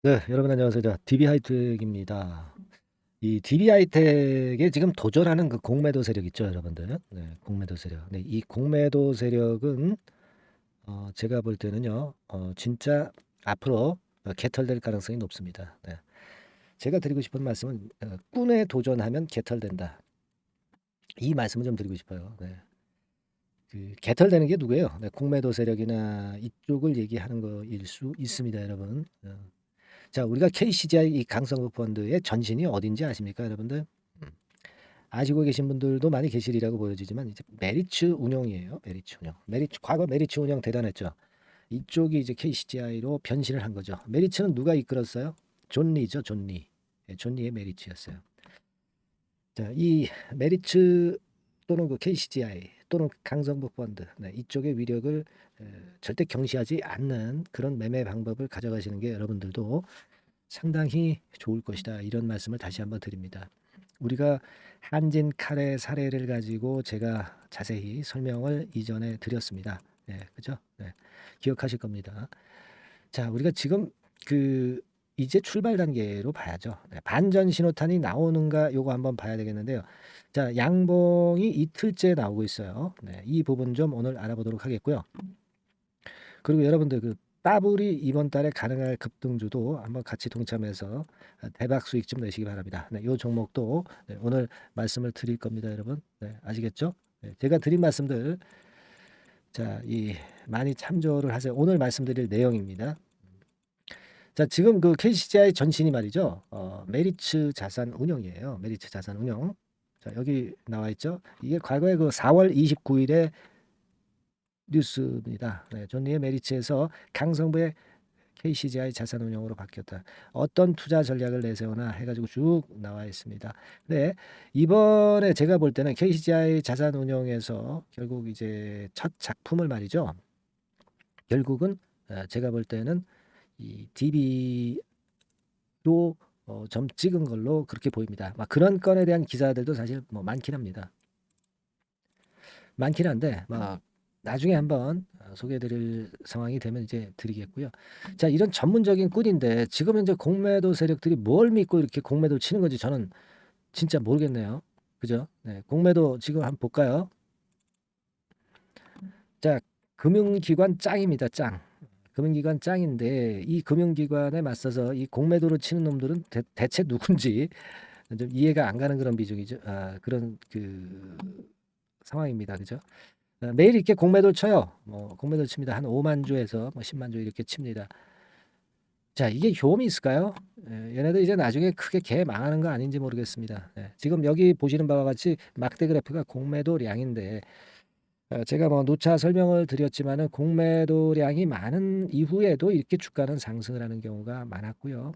네, 여러분 안녕하세요. DB 하이텍입니다. 이 DB 하이텍에 지금 도전하는 그 공매도 세력 있죠, 여러분들. 네, 공매도 세력. 네, 이 공매도 세력은 제가 볼 때는요, 진짜 앞으로 개털될 가능성이 높습니다. 네. 제가 드리고 싶은 말씀은 꾼에 도전하면 개털된다. 이 말씀을 좀 드리고 싶어요. 네. 그 개털되는 게 누구예요? 네, 공매도 세력이나 이쪽을 얘기하는 거일 수 있습니다, 여러분. 자, 우리가 KCGI 이 강성구 펀드의 전신이 어딘지 아십니까, 여러분들? 음. 아시고 계신 분들도 많이 계시리라고 보여지지만 이제 메리츠 운영이에요. 메리츠 운영. 과거 메리츠 운영 대단했죠. 이쪽이 이제 KCGI로 변신을 한 거죠. 메리츠는 누가 이끌었어요? 존 리죠, 존 리. 예, 존 리의 메리츠였어요. 자, 이 메리츠 또는 그 KCGI 또는 강성구 펀드, 네, 이쪽의 위력을 절대 경시하지 않는 그런 매매 방법을 가져가시는 게 여러분들도 상당히 좋을 것이다. 이런 말씀을 다시 한번 드립니다. 우리가 한진 칼의 사례를 가지고 제가 자세히 설명을 이전에 드렸습니다. 네, 그죠? 네, 기억하실 겁니다. 자, 우리가 지금 그 이제 출발 단계로 봐야죠. 네, 반전 신호탄이 나오는가 요거 한번 봐야 되겠는데요. 자, 양봉이 이틀째 나오고 있어요. 네, 이 부분 좀 오늘 알아보도록 하겠고요. 그리고 여러분들 그 따블이 이번 달에 가능할 급등주도 한번 같이 동참해서 대박 수익 좀 내시기 바랍니다. 네, 이 종목도 네, 오늘 말씀을 드릴 겁니다, 여러분. 네, 아시겠죠? 네, 제가 드린 말씀들 자, 많이 참조를 하세요. 오늘 말씀드릴 내용입니다. 자, 지금 그 KCGI 전신이 말이죠. 메리츠 자산 운용이에요. 메리츠 자산 운용. 자, 여기 나와 있죠. 이게 과거에 그 4월 29일에 뉴스입니다. 네, 존리의 메리츠에서 강성부의 KCGI 자산운용으로 바뀌었다. 어떤 투자 전략을 내세우나 해가지고 쭉 나와 있습니다. 네, 이번에 제가 볼 때는 KCGI 자산운용에서 결국 이제 첫 작품을 말이죠. 결국은 제가 볼 때는 이 DB로 점 찍은 걸로 그렇게 보입니다. 막 그런 건에 대한 기사들도 사실 뭐 많긴 합니다. 많긴 한데 막 나중에 한번 소개해드릴 상황이 되면 이제 드리겠고요. 자, 이런 전문적인 꾼인데 지금 현재 공매도 세력들이 뭘 믿고 이렇게 공매도 치는 건지 저는 진짜 모르겠네요. 그죠? 네, 공매도 지금 한번 볼까요? 자, 금융기관 짱입니다. 짱. 금융기관 짱인데 이 금융기관에 맞서서 이 공매도를 치는 놈들은 대체 누군지 좀 이해가 안 가는 그런 비중이죠. 그런 그 상황입니다. 그죠? 매일 이렇게 공매도를 쳐요. 뭐 공매도를 칩니다. 한 5만 주에서 뭐 10만 주 이렇게 칩니다. 자, 이게 효험이 있을까요? 얘네들 이제 나중에 크게 개 망하는 거 아닌지 모르겠습니다. 지금 여기 보시는 바와 같이 막대 그래프가 공매도량인데 제가 뭐 누차 설명을 드렸지만은 공매도량이 많은 이후에도 이렇게 주가는 상승을 하는 경우가 많았고요.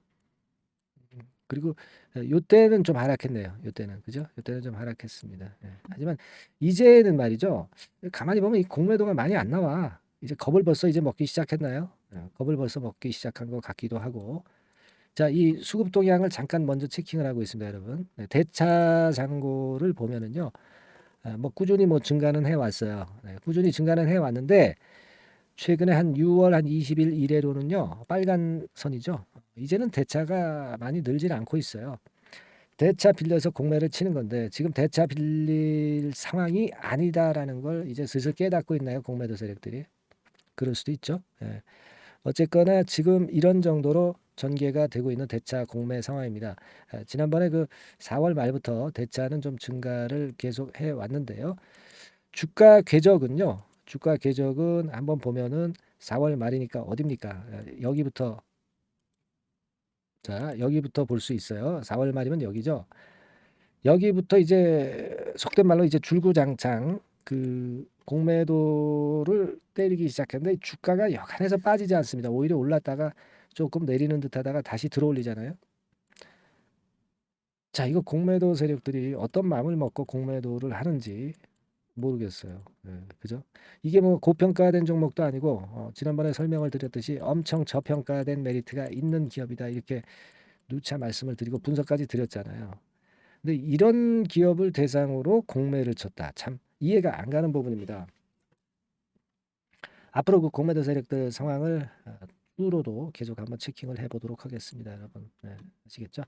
그리고 요때는 좀 하락했네요. 요때는 그죠? 요때는 좀 하락했습니다. 하지만 이제는 말이죠. 가만히 보면 이 공매도가 많이 안 나와. 이제 겁을 벌써 이제 먹기 시작했나요? 겁을 벌써 먹기 시작한 것 같기도 하고. 자, 이 수급 동향을 잠깐 먼저 체킹을 하고 있습니다, 여러분. 대차 잔고를 보면은요. 뭐 꾸준히 뭐 증가는 해 왔어요. 꾸준히 증가는 해 왔는데 최근에 한 6월 한 20일 이래로는요. 빨간 선이죠. 이제는 대차가 많이 늘질 않고 있어요. 대차 빌려서 공매를 치는 건데 지금 대차 빌릴 상황이 아니다라는 걸 이제 슬슬 깨닫고 있나요? 공매도 세력들이. 그럴 수도 있죠. 어쨌거나 지금 이런 정도로 전개가 되고 있는 대차 공매 상황입니다. 지난번에 그 4월 말부터 대차는 좀 증가를 계속 해 왔는데요. 주가 궤적은요. 주가 궤적은 한번 보면은 4월 말이니까 어딥니까? 여기부터 자, 여기부터 볼 수 있어요. 4월 말이면 여기죠. 여기부터 이제 속된 말로 이제 줄구장창 그 공매도를 때리기 시작했는데 주가가 여간해서 빠지지 않습니다. 오히려 올랐다가 조금 내리는 듯하다가 다시 들어올리잖아요. 자, 이거 공매도 세력들이 어떤 마음을 먹고 공매도를 하는지 모르겠어요. 그죠? 이게 뭐 고평가된 종목도 아니고 지난번에 설명을 드렸듯이 엄청 저평가된 메리트가 있는 기업이다 이렇게 누차 말씀을 드리고 분석까지 드렸잖아요. 근데 이런 기업을 대상으로 공매를 쳤다. 참 이해가 안 가는 부분입니다. 앞으로 그 공매도 세력들 상황을 수로도 계속 한번 체킹을 해 보도록 하겠습니다, 여러분. 네, 아시겠죠?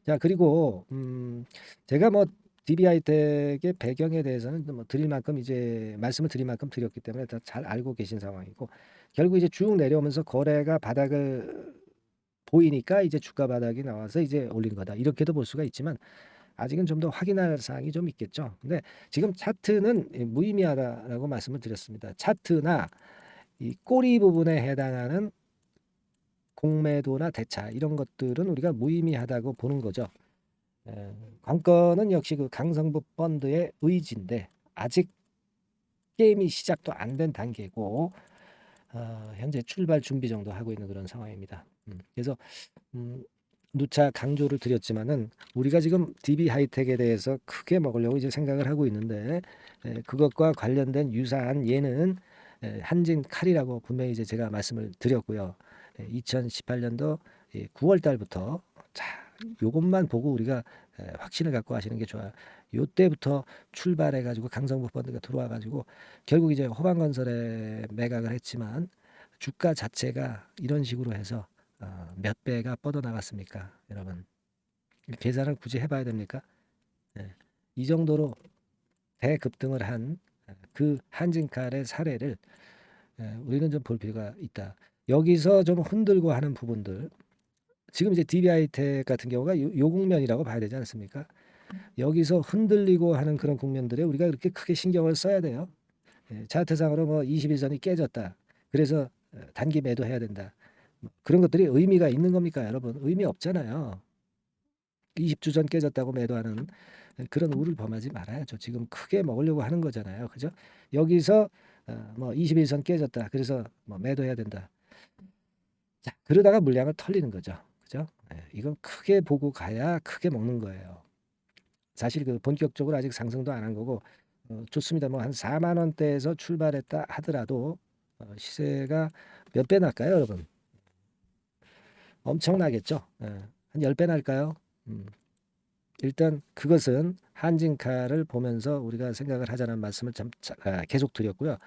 자, 그리고 제가 뭐 DB하이텍의 배경에 대해서는 뭐 드릴 만큼 이제 말씀을 드릴 만큼 드렸기 때문에 다 잘 알고 계신 상황이고, 결국 이제 쭉 내려오면서 거래가 바닥을 보이니까 이제 주가 바닥이 나와서 이제 올린 거다, 이렇게도 볼 수가 있지만 아직은 좀 더 확인할 사항이 좀 있겠죠. 근데 지금 차트는 무의미하다라고 말씀을 드렸습니다. 차트나 이 꼬리 부분에 해당하는 공매도나 대차 이런 것들은 우리가 무의미하다고 보는 거죠. 관건은 역시 그 강성부 펀드의 의지인데 아직 게임이 시작도 안 된 단계고, 현재 출발 준비 정도 하고 있는 그런 상황입니다. 그래서 누차 강조를 드렸지만은 우리가 지금 DB하이텍에 대해서 크게 먹으려고 이제 생각을 하고 있는데, 그것과 관련된 유사한 예는 한진칼이라고 분명히 이제 제가 말씀을 드렸고요. 2018년도 9월 달부터 자, 요것만 보고 우리가 확신을 갖고 하시는 게 좋아요. 요때부터 출발해 가지고 강성부 펀드가 들어와 가지고 결국 이제 호반건설에 매각을 했지만 주가 자체가 이런 식으로 해서 몇 배가 뻗어나갔습니까, 여러분? 계산을 굳이 해봐야 됩니까? 네. 이 정도로 대급등을 한 그 한진칼의 사례를 우리는 좀 볼 필요가 있다. 여기서 좀 흔들고 하는 부분들, 지금 이제 DB하이텍 같은 경우가 요 국면이라고 봐야 되지 않습니까? 여기서 흔들리고 하는 그런 국면들에 우리가 그렇게 크게 신경을 써야 돼요. 차트상으로 뭐 21선이 깨졌다, 그래서 단기 매도해야 된다, 뭐 그런 것들이 의미가 있는 겁니까, 여러분? 의미 없잖아요. 20주 전 깨졌다고 매도하는 그런 우를 범하지 말아야죠. 지금 크게 먹으려고 하는 거잖아요, 그죠? 여기서 뭐 21선 깨졌다, 그래서 뭐 매도해야 된다. 자, 그러다가 물량을 털리는 거죠, 그죠? 이건 크게 보고 가야 크게 먹는 거예요. 사실 그 본격적으로 아직 상승도 안 한 거고, 좋습니다. 뭐 한 4만 원대에서 출발했다 하더라도 시세가 몇 배 날까요, 여러분? 엄청나겠죠. 한 10배 날까요? 일단 그것은 한진칼을 보면서 우리가 생각을 하자는 말씀을 계속 드렸고요.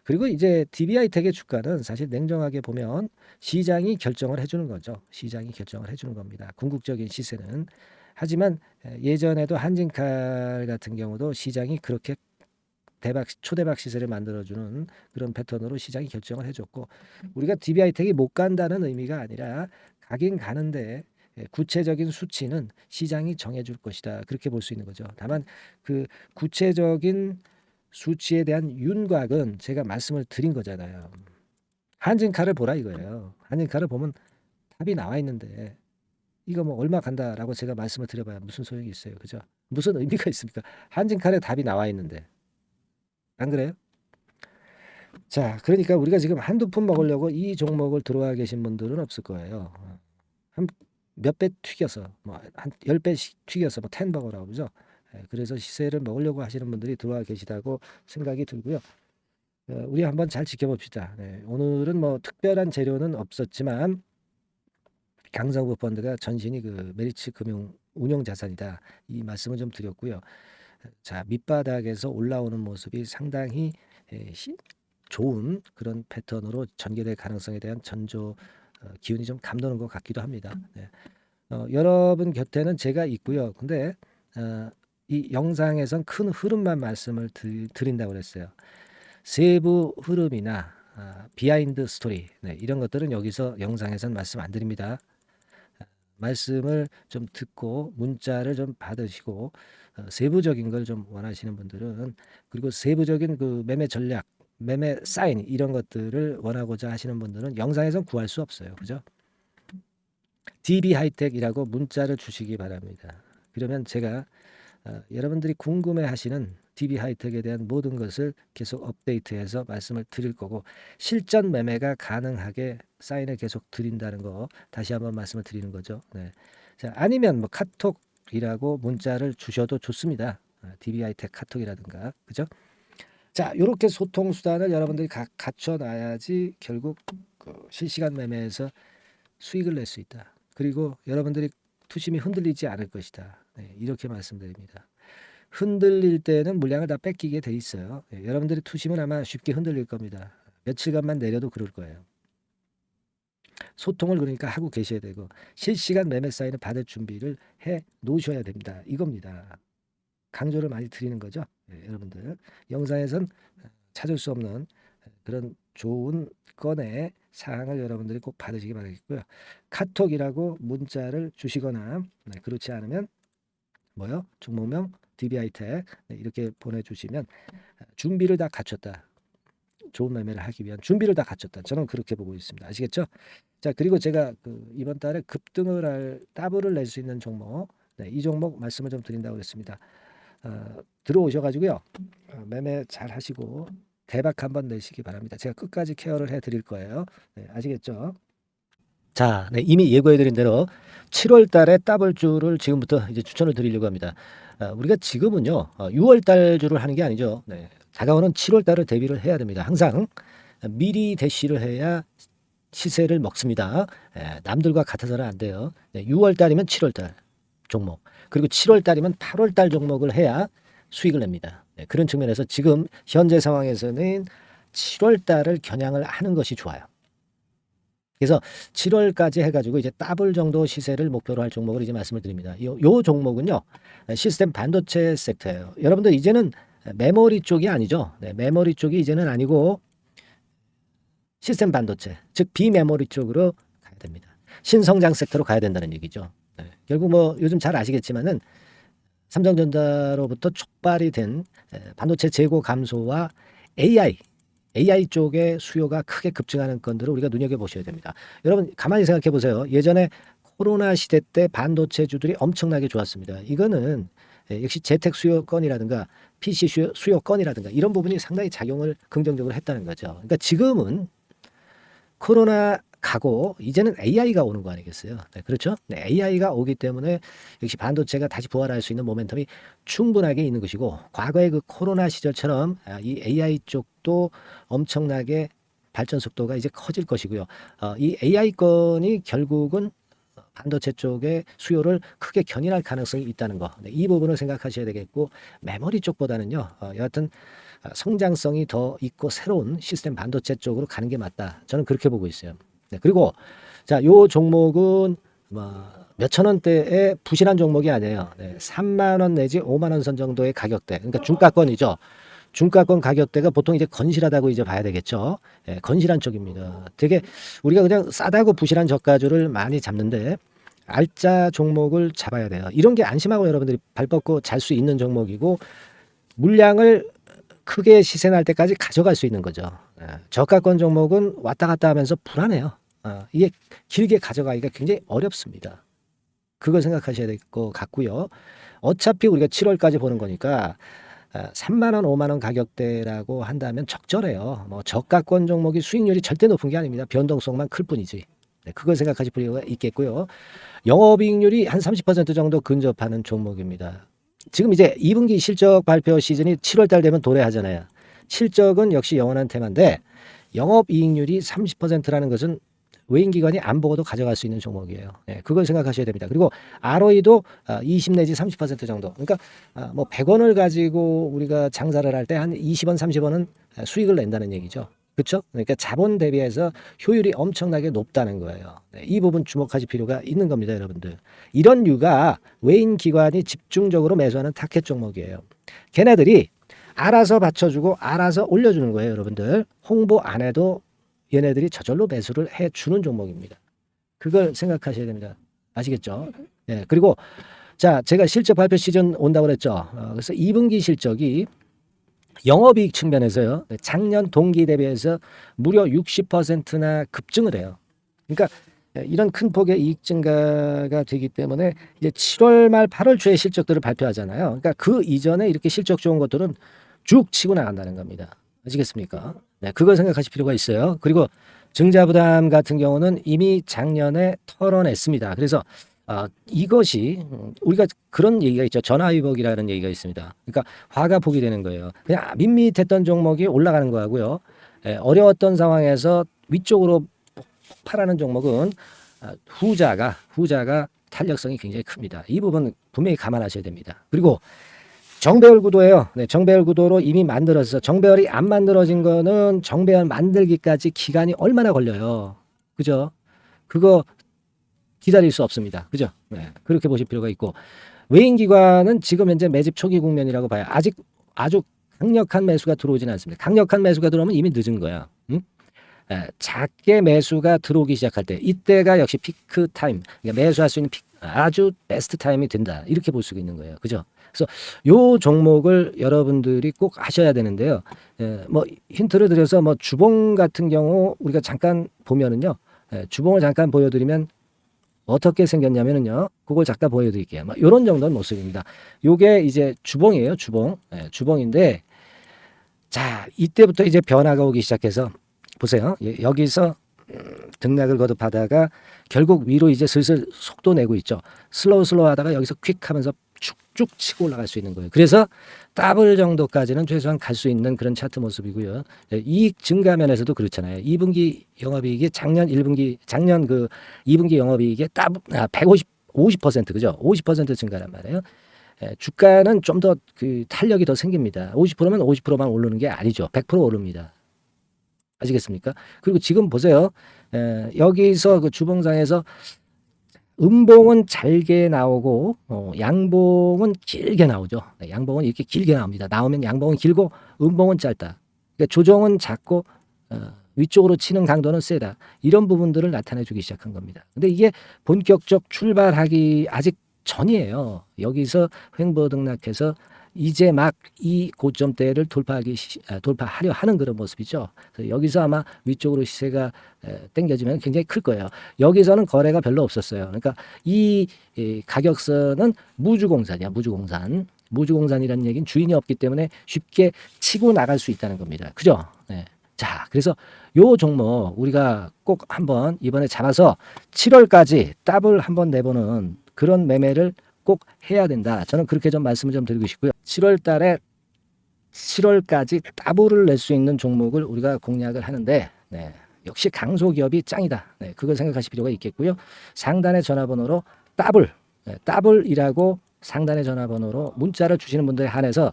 그리고 이제 DB하이텍의 주가는 사실 냉정하게 보면 시장이 결정을 해주는 거죠. 시장이 결정을 해주는 겁니다, 궁극적인 시세는. 하지만 예전에도 한진칼 같은 경우도 시장이 그렇게 초대박 시세를 만들어주는 그런 패턴으로 시장이 결정을 해줬고, 우리가 DB하이텍이 못 간다는 의미가 아니라 가긴 가는데 구체적인 수치는 시장이 정해줄 것이다, 그렇게 볼 수 있는 거죠. 다만 그 구체적인 수치에 대한 윤곽은 제가 말씀을 드린 거잖아요. 한진칼을 보라 이거예요. 한진칼을 보면 답이 나와 있는데 이거 뭐 얼마 간다라고 제가 말씀을 드려봐야 무슨 소용이 있어요, 그죠? 무슨 의미가 있습니까? 한진칼에 답이 나와 있는데. 안 그래요? 자, 그러니까 우리가 지금 한두 푼 먹으려고 이 종목을 들어와 계신 분들은 없을 거예요. 한 몇 배 튀겨서 뭐 한 10배씩 튀겨서 뭐 텐버거라고 그러죠. 그래서 시세를 먹으려고 하시는 분들이 들어와 계시다고 생각이 들고요. 우리 한번 잘 지켜봅시다. 오늘은 뭐 특별한 재료는 없었지만 강성부 펀드가 전신이 그 메리츠 금융 운용 자산이다, 이 말씀을 좀 드렸고요. 자, 밑바닥에서 올라오는 모습이 상당히 좋은 그런 패턴으로 전개될 가능성에 대한 전조 기운이 좀 감도는 것 같기도 합니다. 여러분 곁에는 제가 있고요. 근데 이 영상에선 큰 흐름만 말씀을 드린다고 그랬어요. 세부 흐름이나 비하인드 스토리, 이런 것들은 여기서 영상에선 말씀 안 드립니다. 말씀을 좀 듣고 문자를 좀 받으시고 세부적인 걸 좀 원하시는 분들은, 그리고 세부적인 그 매매 전략, 매매 사인 이런 것들을 원하고자 하시는 분들은 영상에선 구할 수 없어요, 그죠? DB하이텍이라고 문자를 주시기 바랍니다. 그러면 제가 여러분들이 궁금해하시는 DB하이텍에 대한 모든 것을 계속 업데이트해서 말씀을 드릴 거고, 실전 매매가 가능하게 사인을 계속 드린다는 거 다시 한번 말씀을 드리는 거죠. 자, 아니면 뭐 카톡이라고 문자를 주셔도 좋습니다. DB하이텍 카톡이라든가, 그죠? 자, 이렇게 소통 수단을 여러분들이 갖춰놔야지 결국 그 실시간 매매에서 수익을 낼 수 있다. 그리고 여러분들이 투심이 흔들리지 않을 것이다. 이렇게 말씀드립니다. 흔들릴 때는 물량을 다 뺏기게 돼 있어요. 여러분들의 투심은 아마 쉽게 흔들릴 겁니다. 며칠간만 내려도 그럴 거예요. 소통을 그러니까 하고 계셔야 되고 실시간 매매 사인을 받을 준비를 해 놓으셔야 됩니다. 이겁니다. 강조를 많이 드리는 거죠. 여러분들 영상에선 찾을 수 없는 그런 좋은 건의 사항을 여러분들이 꼭 받으시기 바라겠고요. 카톡이라고 문자를 주시거나 그렇지 않으면 뭐요? 종목명 DBI텍 이렇게 보내주시면 준비를 다 갖췄다. 좋은 매매를 하기 위한 준비를 다 갖췄다. 저는 그렇게 보고 있습니다. 아시겠죠? 자, 그리고 제가 이번 달에 급등을 할 더블을 낼 수 있는 종목, 이 종목 말씀을 좀 드린다고 했습니다. 들어오셔가지고요, 매매 잘 하시고 대박 한번 내시기 바랍니다. 제가 끝까지 케어를 해드릴 거예요. 아시겠죠? 자, 이미 예고해드린 대로 7월 달에 더블주를 지금부터 이제 추천을 드리려고 합니다. 우리가 지금은요, 6월 달주를 하는 게 아니죠. 다가오는 7월 달을 대비를 해야 됩니다. 항상 미리 대시를 해야 시세를 먹습니다. 남들과 같아서는 안 돼요. 6월 달이면 7월 달 종목, 그리고 7월 달이면 8월 달 종목을 해야 수익을 냅니다. 그런 측면에서 지금 현재 상황에서는 7월 달을 겨냥을 하는 것이 좋아요. 그래서 7월까지 해가지고 이제 더블 정도 시세를 목표로 할 종목을 이제 말씀을 드립니다. 요 종목은요, 시스템 반도체 섹터예요. 여러분들 이제는 메모리 쪽이 아니죠. 메모리 쪽이 이제는 아니고 시스템 반도체, 즉 비메모리 쪽으로 가야 됩니다. 신성장 섹터로 가야 된다는 얘기죠. 결국 뭐 요즘 잘 아시겠지만은 삼성전자로부터 촉발이 된 반도체 재고 감소와 AI 쪽의 수요가 크게 급증하는 건들을 우리가 눈여겨보셔야 됩니다. 여러분 가만히 생각해 보세요. 예전에 코로나 시대 때 반도체주들이 엄청나게 좋았습니다. 이거는 역시 재택 수요건이라든가 PC 수요건이라든가 이런 부분이 상당히 작용을 긍정적으로 했다는 거죠. 그러니까 지금은 코로나 가고 이제는 AI가 오는 거 아니겠어요? 그렇죠? AI가 오기 때문에 역시 반도체가 다시 부활할 수 있는 모멘텀이 충분하게 있는 것이고, 과거의 그 코로나 시절처럼 이 AI 쪽도 엄청나게 발전 속도가 이제 커질 것이고요. 이 AI 건이 결국은 반도체 쪽의 수요를 크게 견인할 가능성이 있다는 거, 이 부분을 생각하셔야 되겠고, 메모리 쪽보다는요, 여하튼 성장성이 더 있고 새로운 시스템 반도체 쪽으로 가는 게 맞다. 저는 그렇게 보고 있어요. 그리고 자, 요 종목은 몇천 원대의 부실한 종목이 아니에요. 3만 원 내지 5만 원 선 정도의 가격대. 그러니까 중가권이죠. 중가권 가격대가 보통 이제 건실하다고 이제 봐야 되겠죠. 건실한 쪽입니다. 되게 우리가 그냥 싸다고 부실한 저가주를 많이 잡는데 알짜 종목을 잡아야 돼요. 이런 게 안심하고 여러분들이 발 뻗고 잘 수 있는 종목이고, 물량을 크게 시세 날 때까지 가져갈 수 있는 거죠. 저가권 종목은 왔다 갔다 하면서 불안해요. 이게 길게 가져가기가 굉장히 어렵습니다. 그걸 생각하셔야 될 것 같고요. 어차피 우리가 7월까지 보는 거니까 3만 원, 5만 원 가격대라고 한다면 적절해요. 뭐 저가권 종목이 수익률이 절대 높은 게 아닙니다. 변동성만 클 뿐이지. 그걸 생각하실 필요가 있겠고요. 영업이익률이 한 30% 정도 근접하는 종목입니다. 지금 이제 2분기 실적 발표 시즌이 7월 달 되면 도래하잖아요. 실적은 역시 영원한 테마인데 영업이익률이 30%라는 것은 외인기관이 안 보고도 가져갈 수 있는 종목이에요. 그걸 생각하셔야 됩니다. 그리고 ROE도 20 내지 30% 정도. 그러니까 뭐 100원을 가지고 우리가 장사를 할 때 한 20원, 30원은 수익을 낸다는 얘기죠. 그렇죠? 그러니까 자본 대비해서 효율이 엄청나게 높다는 거예요. 이 부분 주목하실 필요가 있는 겁니다, 여러분들. 이런 류가 외인 기관이 집중적으로 매수하는 타켓 종목이에요. 걔네들이 알아서 받쳐주고 알아서 올려주는 거예요, 여러분들. 홍보 안 해도 얘네들이 저절로 매수를 해주는 종목입니다. 그걸 생각하셔야 됩니다. 아시겠죠? 그리고 자, 제가 실적 발표 시즌 온다고 그랬죠. 그래서 2분기 실적이 영업이익 측면에서요, 작년 동기 대비해서 무려 60%나 급증을 해요. 그러니까 이런 큰 폭의 이익 증가가 되기 때문에 이제 7월 말 8월 초에 실적들을 발표하잖아요. 그러니까 그 이전에 이렇게 실적 좋은 것들은 쭉 치고 나간다는 겁니다. 아시겠습니까? 그걸 생각하실 필요가 있어요. 그리고 증자부담 같은 경우는 이미 작년에 털어냈습니다. 그래서 이것이 우리가 그런 얘기가 있죠. 전화위복이라는 얘기가 있습니다. 그러니까 화가 복이 되는 거예요. 그냥 밋밋했던 종목이 올라가는 거하고요. 어려웠던 상황에서 위쪽으로 폭발하는 종목은 후자가 탄력성이 굉장히 큽니다. 이 부분 분명히 감안하셔야 됩니다. 그리고 정배열 구도예요. 정배열 구도로 이미 만들어서 정배열이 안 만들어진 거는 정배열 만들기까지 기간이 얼마나 걸려요. 그죠? 그거 기다릴 수 없습니다. 그죠? 네, 그렇게 보실 필요가 있고 외인기관은 지금 현재 매집 초기 국면이라고 봐요. 아직 아주 강력한 매수가 들어오지는 않습니다. 강력한 매수가 들어오면 이미 늦은 거야. 응? 작게 매수가 들어오기 시작할 때 이때가 역시 피크 타임, 그러니까 매수할 수 있는 아주 베스트 타임이 된다. 이렇게 볼 수 있는 거예요. 그죠? 그래서 요 종목을 여러분들이 꼭 하셔야 되는데요. 뭐 힌트를 드려서 뭐 주봉 같은 경우 우리가 잠깐 보면은요. 주봉을 잠깐 보여드리면 어떻게 생겼냐면은요. 그걸 잠깐 보여드릴게요. 뭐 이런 정도는 모습입니다. 요게 이제 주봉이에요. 주봉. 주봉인데 자 이때부터 이제 변화가 오기 시작해서 보세요. 여기서 등락을 거듭하다가 결국 위로 이제 슬슬 속도 내고 있죠. 슬로우 하다가 여기서 퀵 하면서 쭉쭉 치고 올라갈 수 있는 거예요. 그래서 더블 정도까지는 최소한 갈 수 있는 그런 차트 모습이고요. 이익 증가 면에서도 그렇잖아요. 2분기 영업이익이 작년 2분기 영업이익이 50% 그죠? 50% 증가란 말이에요. 주가는 좀 더 그 탄력이 더 생깁니다. 50%면 50%만 오르는 게 아니죠. 100% 오릅니다. 아시겠습니까? 그리고 지금 보세요. 여기서 그 주봉상에서 음봉은 잘게 나오고 양봉은 길게 나오죠. 네, 양봉은 이렇게 길게 나옵니다. 나오면 양봉은 길고 음봉은 짧다. 그러니까 조정은 작고 위쪽으로 치는 강도는 세다. 이런 부분들을 나타내주기 시작한 겁니다. 근데 이게 본격적 출발하기 아직 전이에요. 여기서 횡보 등락해서 이제 막 이 고점대를 돌파하려 하는 그런 모습이죠. 그래서 여기서 아마 위쪽으로 시세가 당겨지면 굉장히 클 거예요. 여기서는 거래가 별로 없었어요. 그러니까 이 가격선은 무주공산이야. 무주공산이라는 얘기는 주인이 없기 때문에 쉽게 치고 나갈 수 있다는 겁니다. 그죠? 네. 자, 그래서 요 종목 우리가 꼭 한번 이번에 잡아서 7월까지 더블 한번 내보는 그런 매매를 꼭 해야 된다. 저는 그렇게 좀 말씀을 좀 드리고 싶고요. 7월 달에 7월까지 더블을 낼 수 있는 종목을 우리가 공략을 하는데 네, 역시 강소기업이 짱이다. 네, 그걸 생각하실 필요가 있겠고요. 상단의 전화번호로 더블이라고 상단의 전화번호로 문자를 주시는 분들에 한해서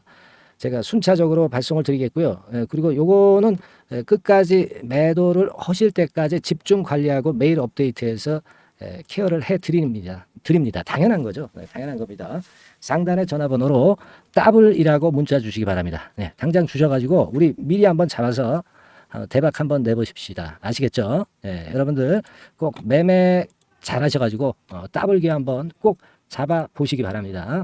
제가 순차적으로 발송을 드리겠고요. 그리고 요거는 끝까지 매도를 하실 때까지 집중 관리하고 매일 업데이트해서 케어를 해 드립니다. 당연한 거죠. 네, 당연한 겁니다. 상단의 전화번호로 더블이라고 문자 주시기 바랍니다. 네, 당장 주셔가지고 우리 미리 한번 잡아서 대박 한번 내보십시다. 아시겠죠? 네, 여러분들 꼭 매매 잘 하셔가지고 더블기 한번 꼭 잡아 보시기 바랍니다.